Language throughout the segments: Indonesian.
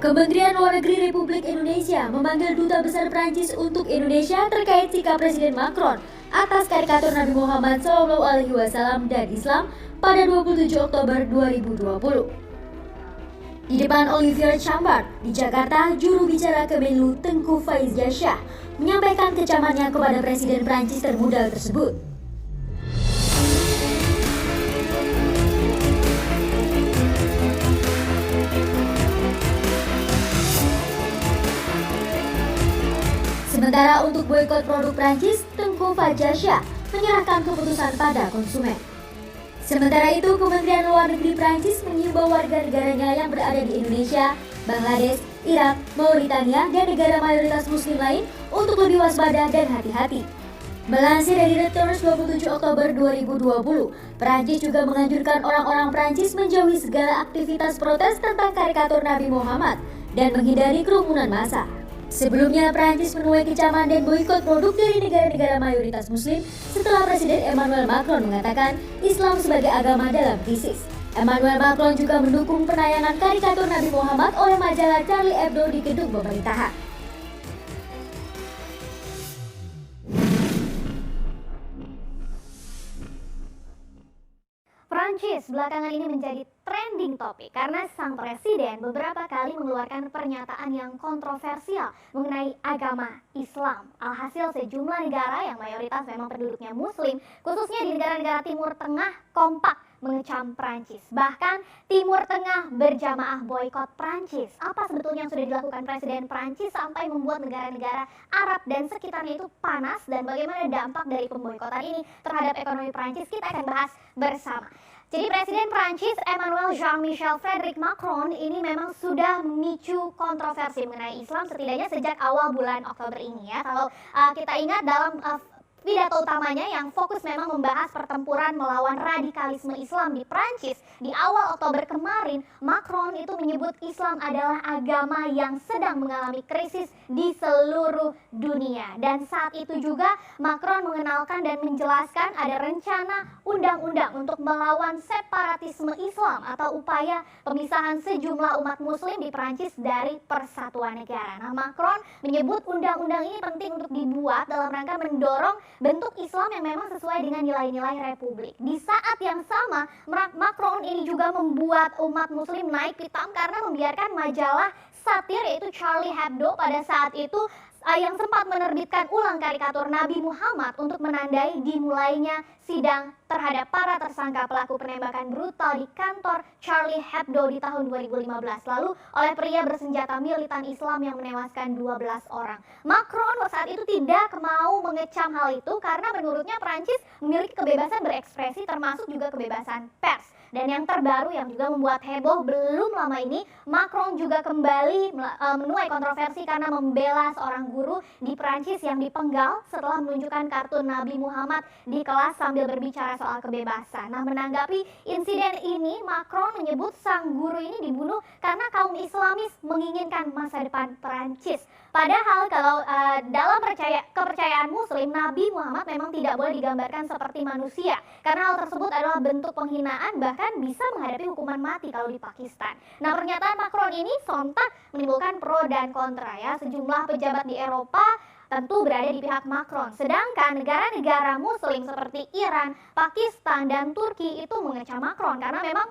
Kementerian Luar Negeri Republik Indonesia memanggil Duta Besar Prancis untuk Indonesia terkait sikap Presiden Macron atas karikatur Nabi Muhammad SAW dan Islam pada 27 Oktober 2020. Di depan Olivier Chambard di Jakarta, juru bicara Kemenlu Tengku Faizasyah menyampaikan kecamannya kepada Presiden Prancis termuda tersebut. Sementara untuk boikot produk Prancis, Tengku Faizasyah menyerahkan keputusan pada konsumen. Sementara itu, Kementerian Luar Negeri Prancis mengimbau warga negaranya yang berada di Indonesia, Bangladesh, Irak, Mauritania, dan negara mayoritas muslim lain untuk lebih waspada dan hati-hati. Melansir dari Reuters 27 Oktober 2020, Prancis juga menganjurkan orang-orang Prancis menjauhi segala aktivitas protes tentang karikatur Nabi Muhammad dan menghindari kerumunan massa. Sebelumnya, Prancis menuai kecaman dan boikot produk dari negara-negara mayoritas muslim setelah Presiden Emmanuel Macron mengatakan Islam sebagai agama dalam krisis. Emmanuel Macron juga mendukung penayangan karikatur Nabi Muhammad oleh majalah Charlie Hebdo di gedung pemerintahan. Prancis belakangan ini menjadi trending topik karena sang presiden beberapa kali mengeluarkan pernyataan yang kontroversial mengenai agama Islam. Alhasil sejumlah negara yang mayoritas memang penduduknya muslim, khususnya di negara-negara Timur Tengah, kompak mengecam Prancis. Bahkan Timur Tengah berjamaah boikot Prancis. Apa sebetulnya yang sudah dilakukan Presiden Prancis sampai membuat negara-negara Arab dan sekitarnya itu panas, dan bagaimana dampak dari pemboikotan ini terhadap ekonomi Prancis? Kita akan bahas bersama. Jadi Presiden Prancis Emmanuel Jean-Michel Frédéric Macron ini memang sudah memicu kontroversi mengenai Islam setidaknya sejak awal bulan Oktober ini ya. Kalau kita ingat dalam pidato utamanya yang fokus memang membahas pertempuran melawan radikalisme Islam di Prancis di awal Oktober kemarin, Macron itu menyebut Islam adalah agama yang sedang mengalami krisis di seluruh dunia. Dan saat itu juga Macron mengenalkan dan menjelaskan ada rencana undang-undang untuk melawan separatisme Islam atau upaya pemisahan sejumlah umat muslim di Prancis dari persatuan negara. Nah, Macron menyebut undang-undang ini penting untuk dibuat dalam rangka mendorong bentuk Islam yang memang sesuai dengan nilai-nilai Republik. Di saat yang sama, Macron ini juga membuat umat muslim naik pitam karena membiarkan majalah satir yaitu Charlie Hebdo pada saat itu yang sempat menerbitkan ulang karikatur Nabi Muhammad untuk menandai dimulainya sidang terhadap para tersangka pelaku penembakan brutal di kantor Charlie Hebdo di tahun 2015 lalu oleh pria bersenjata militan Islam yang menewaskan 12 orang. Macron saat itu tidak mau mengecam hal itu karena menurutnya Prancis memiliki kebebasan berekspresi termasuk juga kebebasan pers. Dan yang terbaru yang juga membuat heboh belum lama ini, Macron juga kembali menuai kontroversi karena membela seorang guru di Prancis yang dipenggal setelah menunjukkan kartun Nabi Muhammad di kelas sambil berbicara soal kebebasan. Nah, menanggapi insiden ini, Macron menyebut sang guru ini dibunuh karena kaum Islamis menginginkan masa depan Prancis. Padahal kalau dalam kepercayaan Muslim, Nabi Muhammad memang tidak boleh digambarkan seperti manusia karena hal tersebut adalah bentuk penghinaan, bahkan bisa menghadapi hukuman mati kalau di Pakistan. Nah, pernyataan Macron ini sontak menimbulkan pro dan kontra ya. Sejumlah pejabat di Eropa tentu berada di pihak Macron. Sedangkan negara-negara Muslim seperti Iran, Pakistan, dan Turki itu mengecam Macron karena memang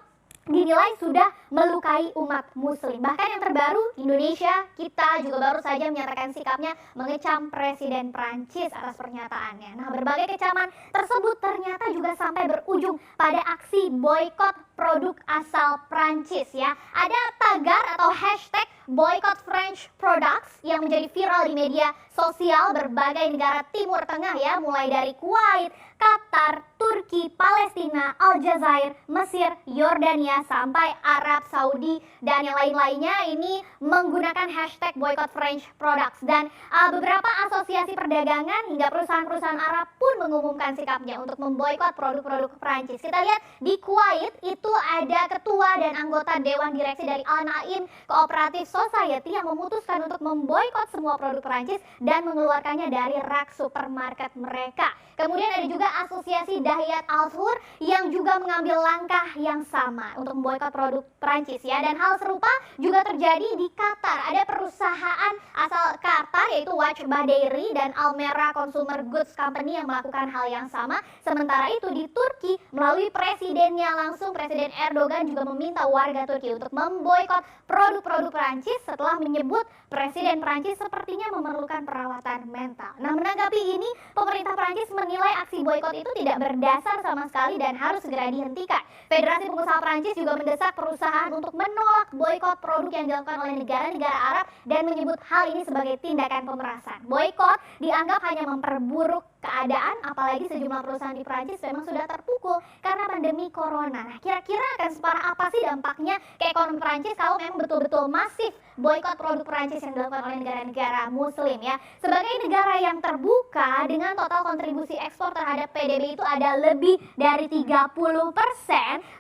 dinilai sudah melukai umat muslim. Bahkan yang terbaru, Indonesia, kita juga baru saja menyatakan sikapnya mengecam Presiden Prancis atas pernyataannya. Nah, berbagai kecaman tersebut ternyata juga sampai berujung pada aksi boykot produk asal Prancis ya. Ada tagar atau hashtag boycott French products yang menjadi viral di media sosial berbagai negara Timur Tengah ya, mulai dari Kuwait, Qatar, Turki, Palestina, Aljazair, Mesir, Yordania, sampai Arab Saudi dan yang lain-lainnya ini menggunakan hashtag boycott French products. Dan beberapa asosiasi perdagangan hingga perusahaan-perusahaan Arab pun mengumumkan sikapnya untuk memboikot produk-produk Prancis. Kita lihat di Kuwait itu ada ketua dan anggota dewan direksi dari Al Naim Cooperative Society yang memutuskan untuk memboikot semua produk Prancis dan mengeluarkannya dari rak supermarket mereka. Kemudian ada juga asosiasi Dahiyat Al-Sur yang juga mengambil langkah yang sama untuk memboikot produk Prancis ya. Dan hal serupa juga terjadi di Qatar. Ada perusahaan asal Qatar yaitu Wajba Dairy dan Almera Consumer Goods Company yang melakukan hal yang sama. Sementara itu di Turki melalui presidennya langsung, Presiden Erdogan juga meminta warga Turki untuk memboikot produk-produk Prancis setelah menyebut Presiden Prancis sepertinya memerlukan perawatan mental. Nah, menanggapi ini, pemerintah Prancis menilai aksi boikot itu tidak berdasar sama sekali dan harus segera dihentikan. Federasi Pengusaha Prancis juga mendesak perusahaan untuk menolak boikot produk yang dilakukan oleh negara-negara Arab dan menyebut hal ini sebagai tindakan pemerasan. Boikot dianggap hanya memperburuk keadaan, apalagi sejumlah perusahaan di Prancis memang sudah terpukul karena pandemi corona. Nah, kira-kira akan separah apa sih dampaknya ke ekonomi Prancis kalau memang betul-betul masif boikot produk Prancis yang dilakukan oleh negara-negara muslim ya. Sebagai negara yang terbuka dengan total kontribusi ekspor terhadap PDB itu ada lebih dari 30%,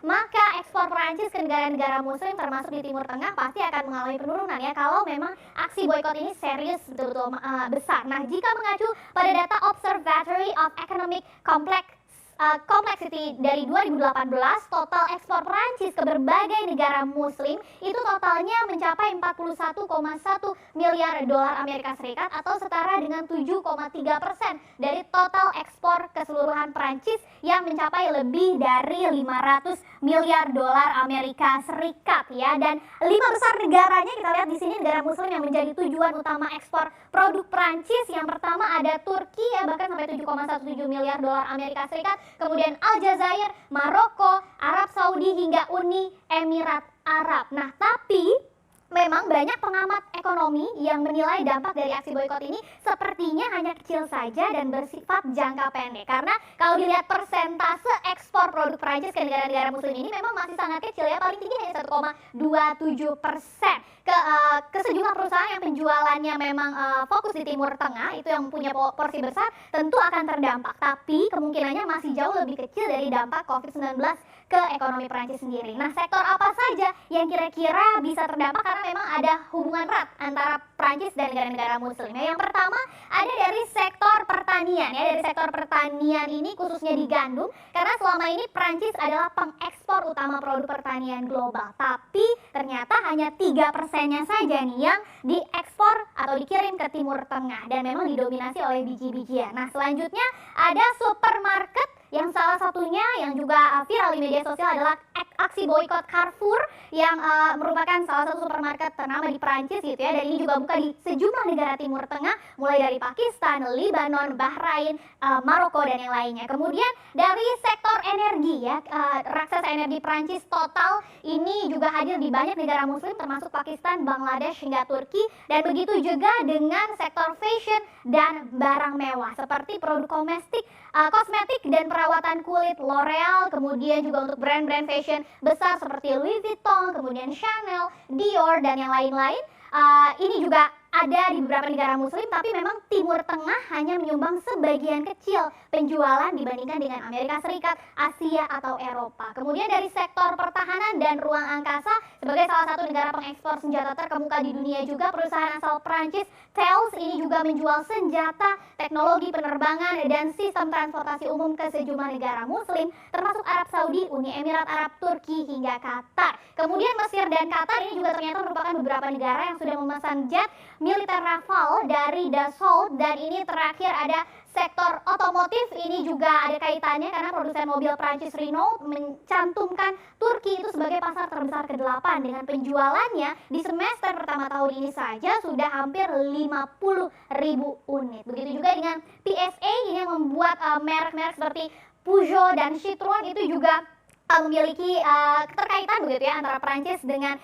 maka ekspor Prancis ke negara-negara muslim termasuk di Timur Tengah pasti akan mengalami penurunan ya kalau memang aksi boikot ini serius betul-betul besar. Nah, jika mengacu pada data Observatory of Economic Complexity dari 2018, total ekspor Prancis ke berbagai negara muslim itu totalnya mencapai 41,1 miliar dolar Amerika Serikat atau setara dengan 7,3% dari total ekspor keseluruhan Prancis yang mencapai lebih dari 500 miliar dolar Amerika Serikat ya. Dan 5 besar negaranya kita lihat di sini negara muslim yang menjadi tujuan utama ekspor produk Prancis. Yang pertama ada Turki ya, bahkan sampai 7,17 miliar dolar Amerika Serikat. Kemudian Aljazair, Maroko, Arab Saudi hingga Uni Emirat Arab. Nah, tapi memang banyak pengamat ekonomi yang menilai dampak dari aksi boikot ini sepertinya hanya kecil saja dan bersifat jangka pendek. Karena kalau dilihat persentase ekspor produk Prancis ke negara-negara muslim ini memang masih sangat kecil ya, paling tinggi hanya 1,27%. Ke sejumlah perusahaan yang penjualannya memang fokus di Timur Tengah, itu yang punya porsi besar, tentu akan terdampak. Tapi kemungkinannya masih jauh lebih kecil dari dampak COVID-19 ke ekonomi Prancis sendiri. Nah, sektor apa saja yang kira-kira bisa terdampak karena memang ada hubungan erat antara Prancis dan negara-negara muslim. Nah, yang pertama ada dari sektor pertanian ya. Dari sektor pertanian ini khususnya di gandum, karena selama ini Prancis adalah pengekspor utama produk pertanian global. Tapi ternyata hanya 3%-nya saja nih yang diekspor atau dikirim ke Timur Tengah dan memang didominasi oleh biji-bijian. Nah, selanjutnya ada supermarket yang salah satunya yang juga viral di media sosial adalah aksi boikot Carrefour yang merupakan salah satu supermarket ternama di Prancis gitu ya. Dan ini juga buka di sejumlah negara Timur Tengah mulai dari Pakistan, Lebanon, Bahrain, Maroko dan yang lainnya. Kemudian dari sektor energi ya, raksasa energi Prancis Total ini juga hadir di banyak negara muslim termasuk Pakistan, Bangladesh hingga Turki. Dan begitu juga dengan sektor fashion dan barang mewah seperti produk kosmetik dan perawatan kulit L'Oreal, kemudian juga untuk brand-brand fashion besar seperti Louis Vuitton, kemudian Chanel, Dior dan yang lain-lain. Ini juga ada di beberapa negara muslim, tapi memang Timur Tengah hanya menyumbang sebagian kecil penjualan dibandingkan dengan Amerika Serikat, Asia atau Eropa. Kemudian dari sektor pertahanan dan ruang angkasa, sebagai salah satu negara pengekspor senjata terkemuka di dunia juga, perusahaan asal Prancis Thales ini juga menjual senjata, teknologi penerbangan dan sistem transportasi umum ke sejumlah negara muslim termasuk Arab Saudi, Uni Emirat Arab, Turki hingga Qatar. Kemudian Mesir dan Qatar ini juga ternyata merupakan beberapa negara yang sudah memesan jet militer Rafale dari Dassault. Dan ini terakhir ada sektor otomotif, ini juga ada kaitannya karena produsen mobil Prancis Renault mencantumkan Turki itu sebagai pasar terbesar ke-8 dengan penjualannya di semester pertama tahun ini saja sudah hampir 50.000 unit. Begitu juga dengan PSA ini yang membuat merek-merek seperti Peugeot dan Citroen itu juga memiliki keterkaitan begitu ya antara Prancis dengan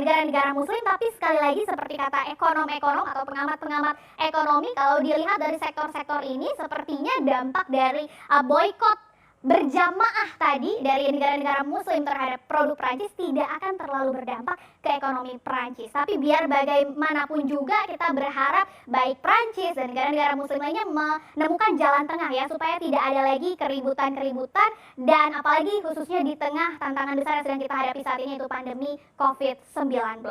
negara-negara muslim. Tapi sekali lagi seperti kata ekonom-ekonom atau pengamat-pengamat ekonomi, kalau dilihat dari sektor-sektor ini sepertinya dampak dari boikot berjamaah tadi dari negara-negara muslim terhadap produk Prancis tidak akan terlalu berdampak ke ekonomi Prancis. Tapi biar bagaimanapun juga kita berharap baik Prancis dan negara-negara muslim lainnya menemukan jalan tengah ya, supaya tidak ada lagi keributan-keributan, dan apalagi khususnya di tengah tantangan besar yang sedang kita hadapi saat ini, yaitu pandemi COVID-19.